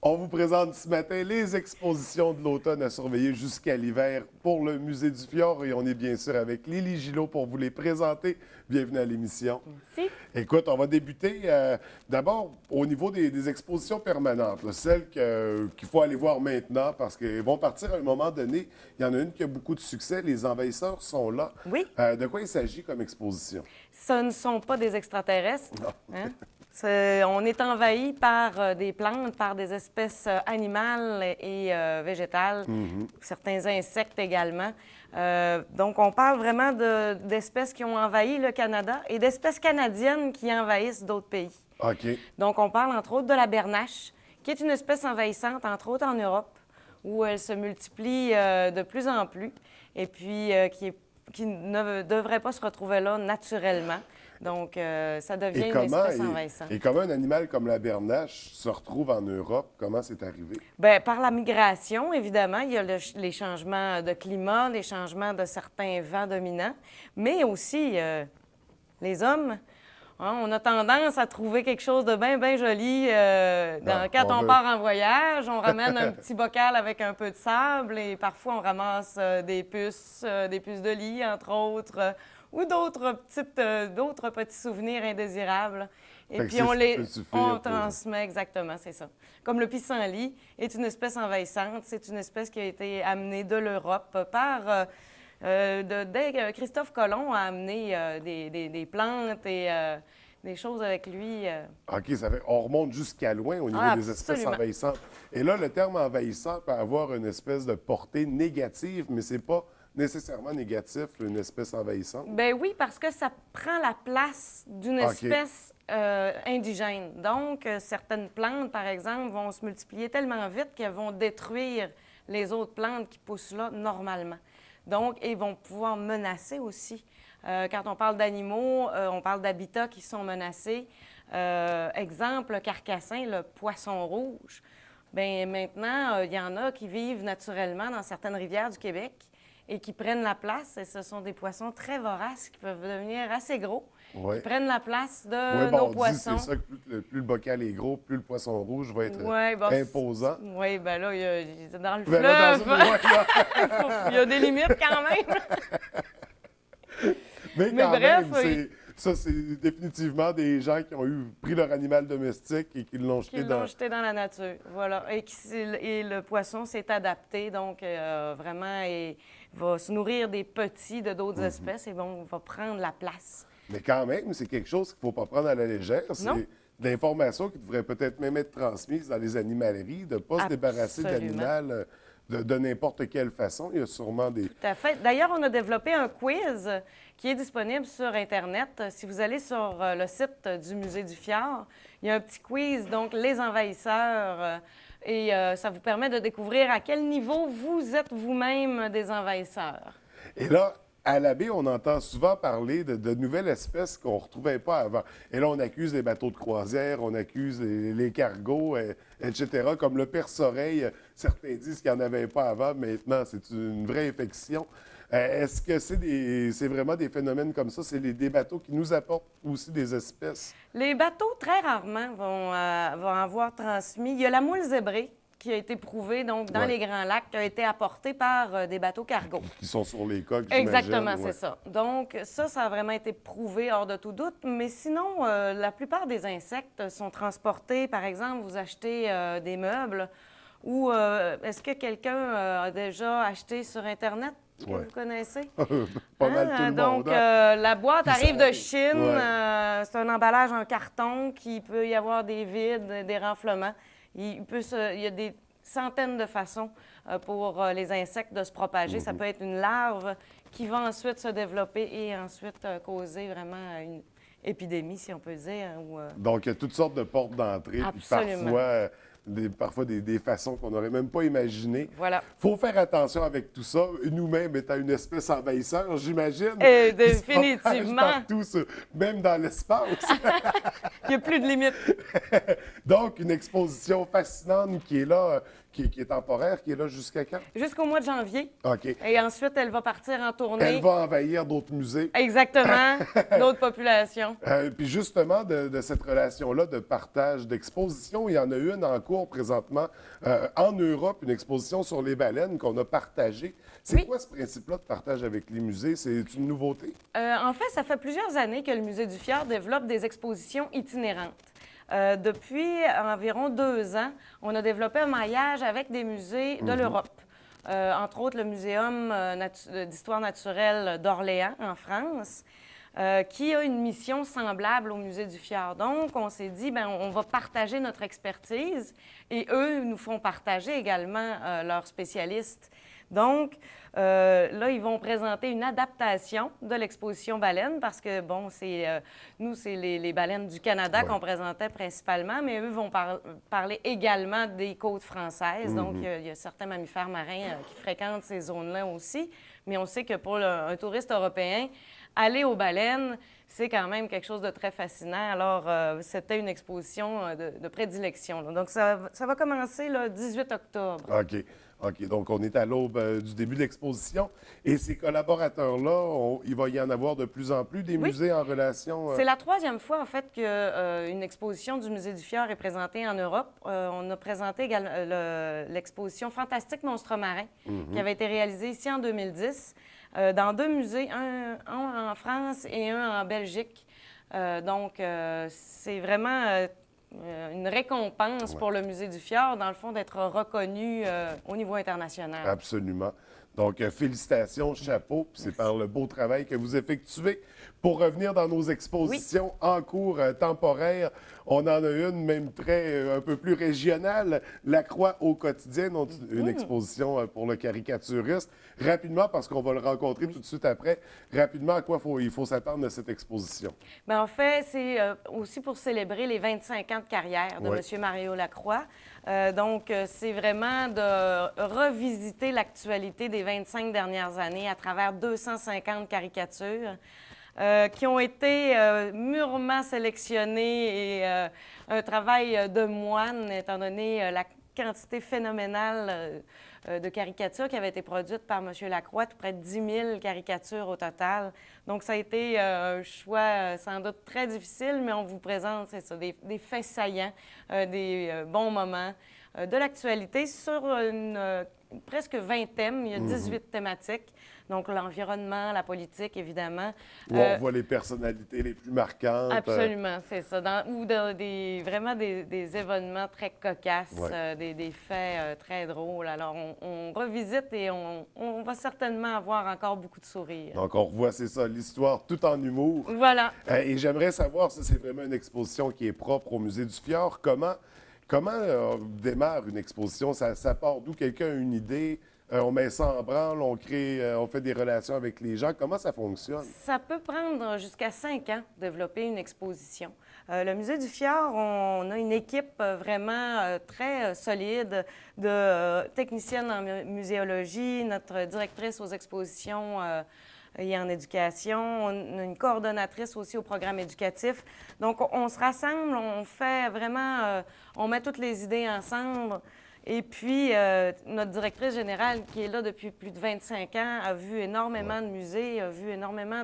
On vous présente ce matin les expositions de l'automne à surveiller jusqu'à l'hiver pour le Musée du Fjord et on est bien sûr avec Lily Gillot pour vous les présenter. Bienvenue à l'émission. Merci. Écoute, on va débuter d'abord au niveau des expositions permanentes, là, celles qu'il faut aller voir maintenant parce qu'elles vont partir à un moment donné. Il y en a une qui a beaucoup de succès. Les envahisseurs sont là. Oui. De quoi il s'agit comme exposition? Ce ne sont pas des extraterrestres. Non. Hein? On est envahi par des plantes, par des espèces animales et végétales, certains insectes également. Donc, on parle vraiment d'espèces qui ont envahi le Canada et d'espèces canadiennes qui envahissent d'autres pays. OK. Donc, on parle entre autres de la bernache, qui est une espèce envahissante, entre autres en Europe, où elle se multiplie de plus en plus et puis qui ne devrait pas se retrouver là naturellement. Donc, ça devient une espèce envahissante. Et comment un animal comme la bernache se retrouve en Europe? Comment c'est arrivé? Bien, par la migration, évidemment. Il y a les changements de climat, les changements de certains vents dominants, mais aussi les hommes. Hein, on a tendance à trouver quelque chose de bien, bien joli quand on part en voyage. On ramène un petit bocal avec un peu de sable et parfois on ramasse des puces de lit, entre autres, ou d'autres petits souvenirs indésirables. Et puis on transmet, exactement, c'est ça. Comme le pissenlit est une espèce envahissante, c'est une espèce qui a été amenée de l'Europe par... dès que Christophe Colomb a amené des plantes et des choses avec lui. OK, on remonte jusqu'à loin au niveau des espèces envahissantes. Et là, le terme envahissant peut avoir une espèce de portée négative, mais c'est pas nécessairement négatif, une espèce envahissante. Bien oui, parce que ça prend la place d'une espèce indigène. Donc, certaines plantes, par exemple, vont se multiplier tellement vite qu'elles vont détruire les autres plantes qui poussent là normalement. Donc, ils vont pouvoir menacer aussi. Quand on parle d'animaux, on parle d'habitats qui sont menacés. Exemple, le carcassin, le poisson rouge. Bien, maintenant, il y en a qui vivent naturellement dans certaines rivières du Québec et qui prennent la place. Et ce sont des poissons très voraces qui peuvent devenir assez gros, qui prennent la place de nos poissons. C'est ça que plus le bocal est gros, plus le poisson rouge va être imposant. Oui, bien là, dans le fleuve, il y a des limites quand même. Mais bref, ça, c'est définitivement des gens qui ont pris leur animal domestique et qui l'ont jeté dans la nature. Voilà. Et le poisson s'est adapté, donc vraiment, il va se nourrir des petits de d'autres espèces et va prendre la place. Mais quand même, c'est quelque chose qu'il ne faut pas prendre à la légère. C'est de l'information qui devrait peut-être même être transmise dans les animaleries, de ne pas se débarrasser d'animal de n'importe quelle façon. Il y a sûrement des... Tout à fait. D'ailleurs, on a développé un quiz qui est disponible sur Internet. Si vous allez sur le site du Musée du Fjord, il y a un petit quiz, donc les envahisseurs, et ça vous permet de découvrir à quel niveau vous êtes vous-même des envahisseurs. Et là, à la baie, on entend souvent parler de nouvelles espèces qu'on ne retrouvait pas avant. Et là, on accuse les bateaux de croisière, on accuse les cargos, etc., comme le perce-oreille. Certains disent qu'il n'y en avait pas avant, mais maintenant, c'est une vraie infection. Est-ce que c'est vraiment des phénomènes comme ça? C'est des bateaux qui nous apportent aussi des espèces? Les bateaux, très rarement, vont avoir transmis. Il y a la moule zébrée qui a été prouvée donc, dans les Grands Lacs, qui a été apportée par des bateaux cargo. Qui sont sur les coques, exactement, c'est ça. Donc, ça a vraiment été prouvé hors de tout doute. Mais sinon, la plupart des insectes sont transportés. Par exemple, vous achetez des meubles ou est-ce que quelqu'un a déjà acheté sur Internet? Que vous connaissez? Pas mal tout le monde. Donc, la boîte arrive de Chine. C'est un emballage en carton qui peut y avoir des vides, des renflements. Il y a des centaines de façons pour les insectes de se propager. Ça peut être une larve qui va ensuite se développer et ensuite causer vraiment une épidémie, si on peut dire. Donc, il y a toutes sortes de portes d'entrée. Absolument. Parfois des façons qu'on n'aurait même pas imaginées. Voilà. Il faut faire attention avec tout ça. Nous-mêmes étant une espèce envahisseur, j'imagine. Définitivement. Partout, même dans l'espace. Il n'y a plus de limite. Donc, une exposition fascinante qui est là, qui est temporaire, qui est là jusqu'à quand? Jusqu'au mois de janvier. OK. Et ensuite, elle va partir en tournée. Elle va envahir d'autres musées. Exactement, d'autres populations. Puis justement, de cette relation-là de partage d'exposition, il y en a une en cours cours présentement en Europe, une exposition sur les baleines qu'on a partagée. C'est quoi ce principe-là de partage avec les musées? C'est une nouveauté? En fait, ça fait plusieurs années que le Musée du Fjord développe des expositions itinérantes. Depuis environ 2 ans, on a développé un maillage avec des musées de l'Europe. Entre autres, le Muséum d'histoire naturelle d'Orléans, en France, qui a une mission semblable au Musée du Fjord. Donc, on s'est dit, bien, on va partager notre expertise et eux nous font partager également leurs spécialistes. Donc, là, ils vont présenter une adaptation de l'exposition baleine parce que, bon, nous, c'est les baleines du Canada qu'on présentait principalement, mais eux vont parler également des côtes françaises. Donc, il y a certains mammifères marins qui fréquentent ces zones-là aussi. Mais on sait que pour un touriste européen, aller aux baleines, c'est quand même quelque chose de très fascinant. Alors, c'était une exposition de prédilection, là. Donc, ça va commencer le 18 octobre. OK. OK. Donc, on est à l'aube du début de l'exposition. Et ces collaborateurs-là, il va y en avoir de plus en plus des musées en relation. C'est la 3e fois, en fait, qu'une exposition du Musée du Fjord est présentée en Europe. On a présenté également l'exposition Fantastique Monstres marins, qui avait été réalisée ici en 2010, dans 2 musées, un en France et un en Belgique. Donc, c'est vraiment une récompense pour le Musée du Fjord, dans le fond, d'être reconnu au niveau international. Absolument. Donc, félicitations, chapeau. C'est par le beau travail que vous effectuez. Pour revenir dans nos expositions en cours temporaires, on en a une même un peu plus régionale, La Croix au quotidien, une exposition pour le caricaturiste. Rapidement, parce qu'on va le rencontrer tout de suite après, rapidement, à quoi il faut s'attendre de cette exposition? Bien, en fait, c'est aussi pour célébrer les 25 ans de carrière de M. Mario Lacroix. Donc, c'est vraiment de revisiter l'actualité des 25 dernières années à travers 250 caricatures qui ont été mûrement sélectionnées et un travail de moine, étant donné la quantité phénoménale de caricatures qui avaient été produites par M. Lacroix, tout près de 10 000 caricatures au total. Donc, ça a été un choix sans doute très difficile, mais on vous présente, c'est ça, des faits saillants, des bons moments de l'actualité sur presque 20 thèmes. Il y a 18 thématiques. Donc, l'environnement, la politique, évidemment. Où on voit les personnalités les plus marquantes. Absolument, c'est ça. Vraiment des événements très cocasses, des faits très drôles. Alors, on revisite et on va certainement avoir encore beaucoup de sourires. Donc, on revoit, c'est ça, l'histoire tout en humour. Voilà. Et j'aimerais savoir, ça, c'est vraiment une exposition qui est propre au Musée du Fjord. Comment démarre une exposition? Ça part d'où? Quelqu'un a une idée? On met ça en branle, on fait des relations avec les gens. Comment ça fonctionne? Ça peut prendre jusqu'à 5 ans de développer une exposition. Le Musée du Fjord, on a une équipe vraiment très solide de techniciennes en muséologie, notre directrice aux expositions et en éducation. On a une coordonnatrice aussi au programme éducatif. Donc, on se rassemble, on fait vraiment, on met toutes les idées ensemble. Et puis, notre directrice générale, qui est là depuis plus de 25 ans, a vu énormément de musées, a vu énormément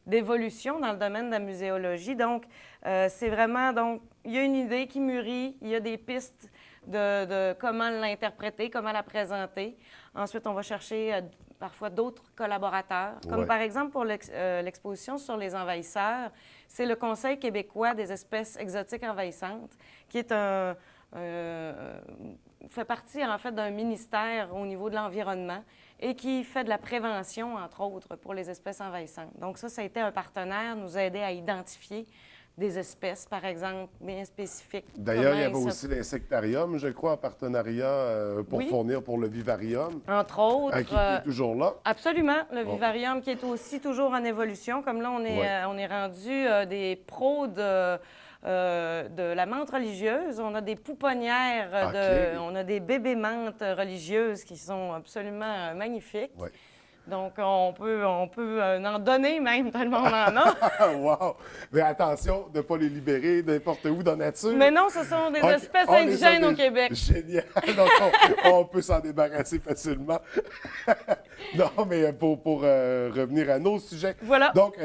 d'évolution dans le domaine de la muséologie. Donc, c'est vraiment, il y a une idée qui mûrit, il y a des pistes de comment l'interpréter, comment la présenter. Ensuite, on va chercher parfois d'autres collaborateurs, comme par exemple pour l'exposition sur les envahisseurs, c'est le Conseil québécois des espèces exotiques envahissantes, qui est fait partie, en fait, d'un ministère au niveau de l'environnement et qui fait de la prévention, entre autres, pour les espèces envahissantes. Donc ça a été un partenaire, nous a aidé à identifier des espèces, par exemple, bien spécifiques. D'ailleurs, il y avait aussi l'insectarium, je crois, en partenariat pour fournir pour le vivarium. Entre autres. Qui est toujours là. Absolument. Le vivarium qui est aussi toujours en évolution. Comme là, on est rendu des pros de la menthe religieuse. On a des pouponnières, on a des bébés menthes religieuses qui sont absolument magnifiques. Ouais. Donc, on peut en donner même, tout le monde en a. Wow! Mais attention de ne pas les libérer n'importe où dans la nature. Mais non, ce sont des espèces indigènes au Québec. Génial! Donc, on peut s'en débarrasser facilement. Non, mais pour revenir à nos sujets. Voilà. Donc,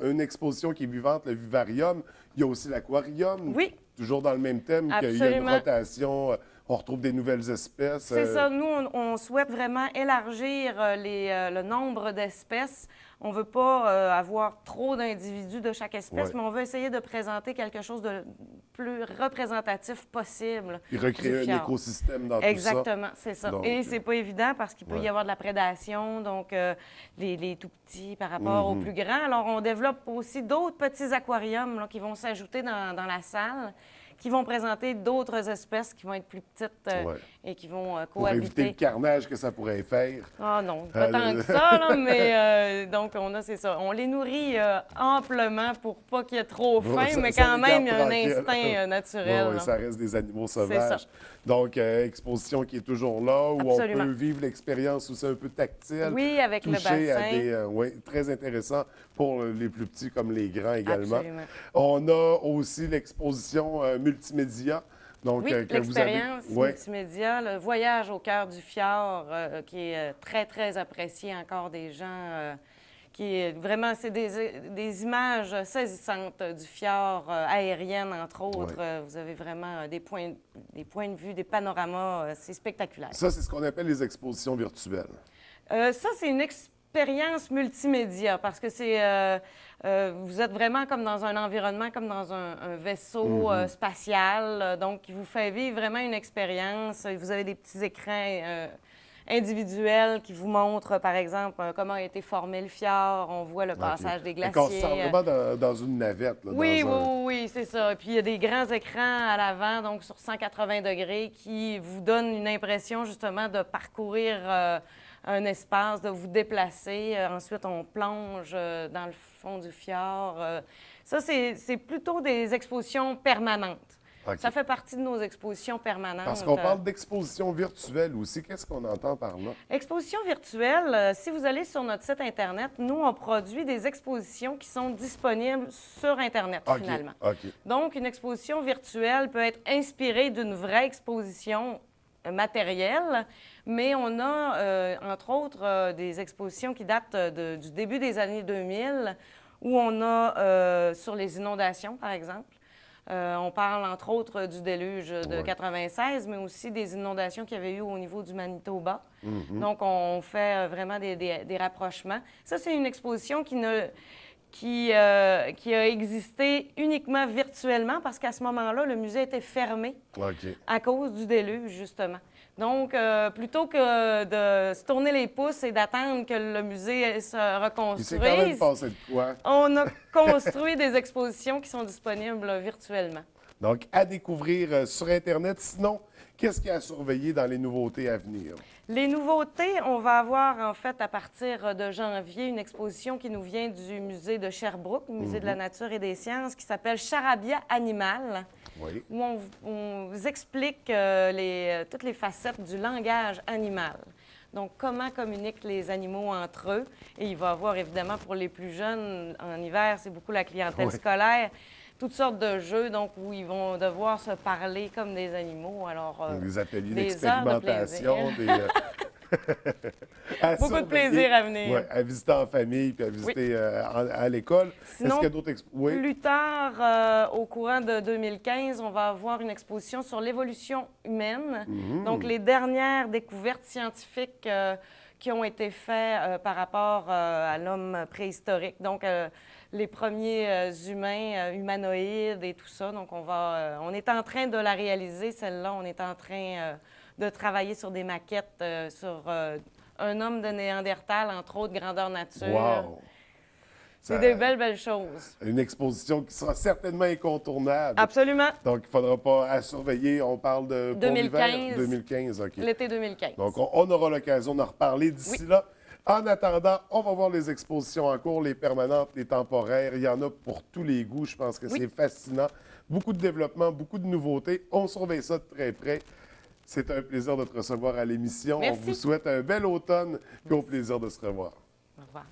une exposition qui est vivante, le vivarium. Il y a aussi l'aquarium. Oui. toujours dans le même thème, qu'il y a une Absolument. rotation, on retrouve des nouvelles espèces. C'est ça. Nous, on souhaite vraiment élargir le nombre d'espèces. On ne veut pas avoir trop d'individus de chaque espèce, Ouais. mais on veut essayer de présenter quelque chose de plus représentatif possible. Puis recréer un du fjord. écosystème dans tout ça. Exactement, c'est ça. Donc, Et c'est pas évident parce qu'il peut ouais. y avoir de la prédation, donc les tout petits par rapport aux plus grands. Alors, on développe aussi d'autres petits aquariums là, qui vont s'ajouter dans la salle, qui vont présenter d'autres espèces qui vont être plus petites Ouais. et qui vont Pour éviter le cohabiter. carnage que ça pourrait faire. Ah non, pas tant que ça, là, mais donc c'est ça. On les nourrit amplement pour pas qu'il y ait trop faim, Ça- mais ça quand les même, garde il y a un tranquilles. instinct naturel. Oui, là. ça reste des animaux ça. sauvages. Donc, exposition qui est toujours là, où Absolument. on peut vivre l'expérience aussi un peu tactile. Oui, avec le toucher à bassin. des... oui, très intéressant pour les plus petits comme les grands également. Absolument. On a aussi l'exposition multimédia. Donc, Oui, que vous avez... l'expérience Ouais. multimédia, le voyage au cœur du fjord, qui est très, très apprécié encore des gens. Qui est vraiment, c'est des images saisissantes du fjord aérienne, entre autres. Ouais. Vous avez vraiment des points de vue, des panoramas, c'est spectaculaire. Ça, c'est ce qu'on appelle les expositions virtuelles. Ça, c'est une expérience multimédia parce que vous êtes vraiment comme dans un environnement, comme dans un vaisseau spatial, donc qui vous fait vivre vraiment une expérience. Vous avez des petits écrans individuels qui vous montrent, par exemple, comment a été formé le fjord. On voit le passage des Donc, on se glaciers. sent vraiment dans une navette. Là, Oui, dans un... oui, c'est ça. Puis il y a des grands écrans à l'avant, donc sur 180 degrés, qui vous donnent une impression justement de parcourir un espace, de vous déplacer. Ensuite, on plonge dans le fond du fjord. Ça, c'est plutôt des expositions permanentes. OK. Ça fait partie de nos expositions permanentes. Parce qu'on parle d'exposition virtuelle aussi. Qu'est-ce qu'on entend par là? Exposition virtuelle, si vous allez sur notre site Internet, nous, on produit des expositions qui sont disponibles sur Internet, OK, finalement. OK. Donc, une exposition virtuelle peut être inspirée d'une vraie exposition matérielle, mais on a, entre autres, des expositions qui datent du début des années 2000, où on a, sur les inondations, par exemple, on parle, entre autres, du déluge de 96, mais aussi des inondations qu'il y avait eu au niveau du Manitoba. Donc, on fait vraiment des rapprochements. Ça, c'est une exposition qui a existé uniquement virtuellement parce qu'à ce moment-là, le musée était fermé OK. à cause du déluge, justement. Donc, plutôt que de se tourner les pouces et d'attendre que le musée se Il s'est quand même reconstruise, passé de quoi? on a construit des expositions qui sont disponibles virtuellement. Donc, à découvrir sur Internet. Sinon, qu'est-ce qu'il y a à surveiller dans les nouveautés à venir? Les nouveautés, on va avoir en fait à partir de janvier une exposition qui nous vient du musée de Sherbrooke, le musée de la nature et des sciences, qui s'appelle Charabia Animal, Oui. où on vous explique toutes les facettes du langage animal. Donc, comment communiquent les animaux entre eux. Et il va y avoir, évidemment, pour les plus jeunes, en hiver, c'est beaucoup la clientèle Oui. scolaire, toutes sortes de jeux, donc, où ils vont devoir se parler comme des animaux. Alors, Donc, des ateliers des heures de d'expérimentation, Beaucoup de plaisir à venir. Oui, à visiter en famille puis à visiter à l'école. Sinon, Est-ce qu'il y a d'autres oui. Plus tard, au courant de 2015, on va avoir une exposition sur l'évolution humaine. Donc, les dernières découvertes scientifiques qui ont été faites par rapport à l'homme préhistorique. Donc, les premiers humains humanoïdes et tout ça. Donc, on est en train de la réaliser, celle-là. On est en train de travailler sur des maquettes, sur un homme de Néandertal, entre autres, grandeur nature. Wow! C'est des belles choses. Une exposition qui sera certainement incontournable. Absolument. Donc, il ne faudra pas à surveiller. On parle de pour 2015. l'hiver? 2015, OK. L'été 2015. Donc, on aura l'occasion d'en reparler d'ici là. En attendant, on va voir les expositions en cours, les permanentes, les temporaires. Il y en a pour tous les goûts. Je pense que c'est fascinant. Beaucoup de développement, beaucoup de nouveautés. On surveille ça de très près. C'est un plaisir de te recevoir à l'émission. Merci. On vous souhaite un bel automne et au plaisir de se revoir. Au revoir.